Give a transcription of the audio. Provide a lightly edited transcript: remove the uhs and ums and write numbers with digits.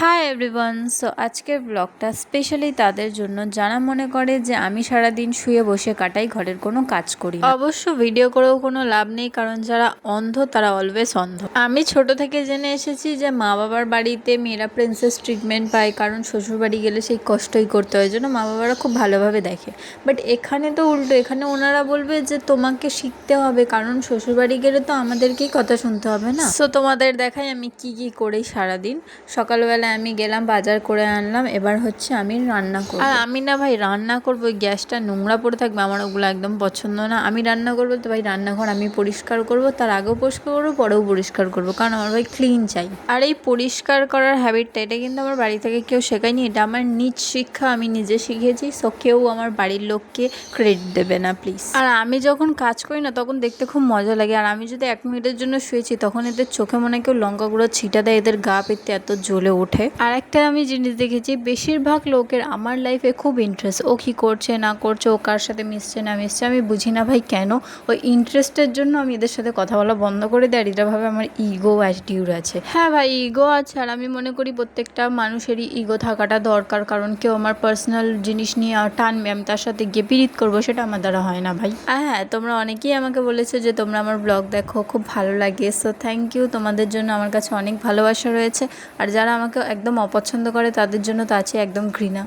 Hi everyone. So আজকের ব্লগটা specially তাদের জন্য যারা মনে করে যে আমি সারাদিন শুয়ে বসে কাটাই, ঘরের কোনো কাজ করি না। অবশ্য ভিডিও করেও কোনো লাভ নেই, কারণ যারা অন্ধ তারা অলওয়েজ অন্ধ। আমি ছোট থেকে জেনে এসেছি যে মা বাবার বাড়িতে মেয়েরা প্রিন্সেস ট্রিটমেন্ট পায়, কারণ শ্বশুর বাড়ি গেলে সেই কষ্টই করতে হয়, জন্য মা বাবারা খুব ভালোভাবে দেখে। বাট এখানে তো উল্টো, এখানে ওনারা বলবে যে তোমাকে শিখতে হবে, কারণ শ্বশুর বাড়ি গেলে তো আমাদেরকেই কথা শুনতে হবে না। সো তোমাদের দেখাই আমি কি কি করি সারাদিন। সকালবেলা আমি গেলাম, বাজার করে আনলাম, এবার হচ্ছে আমি রান্না করব। আর আমি না ভাই রান্না করবো, গ্যাসটা নোংরা পড়ে থাকবে, আমার ওগুলো একদম পছন্দ না। আমি রান্না করবো তো ভাই রান্নাঘর আমি পরিষ্কার করব, তার আগেও পরিষ্কার করবো, পরেও পরিষ্কার করবো, কারণ আমার ভাই ক্লিন চাই। আর এই পরিষ্কার করার হ্যাবিটটা, এটা কিন্তু আমার বাড়ি থেকে কেউ শেখায়নি, এটা আমার নিজ শিক্ষা, আমি নিজে শিখেছি। সো কেউ আমার বাড়ির লোককে ক্রেডিট দেবে না প্লিজ। আর আমি যখন কাজ করি না তখন দেখতে খুব মজা লাগে। আর আমি যদি 1 মিনিটের জন্য শুয়েছি, তখন এদের চোখে মনে কেউ লঙ্কা গুঁড়ো ছিটা দেয়, এদের গা পেতে এত জ্বলে ওঠে। আর একটা আমি জিনিস দেখেছি, বেশিরভাগ লোকের আমার লাইফে খুব ইন্টারেস্ট, ও কী করছে না করছে, ও কার সাথে মিশছে না মিশছে। আমি বুঝি না ভাই কেন, ওই ইন্টারেস্টের জন্য আমি এদের সাথে কথা বলা বন্ধ করে দিই। আর এটা ভাবে আমার ইগো অ্যাটিটিউড আছে। হ্যাঁ ভাই, ইগো আছে। আর আমি মনে করি প্রত্যেকটা মানুষেরই ইগো থাকাটা দরকার, কারণ কেউ আমার পার্সোনাল জিনিস নিয়ে টানবে, আমি তার সাথে গিয়ে পিরিত করবো, সেটা আমার দ্বারা হয় না ভাই। হ্যাঁ, তোমরা অনেকেই আমাকে বলেছো যে তোমরা আমার ব্লগ দেখো, খুব ভালো লাগে। সো থ্যাংক ইউ, তোমাদের জন্য আমার কাছে অনেক ভালোবাসা রয়েছে। আর যারা আমাকে একদম অপছন্দ করে তাদের জন্য তো আছে একদম ঘৃণা।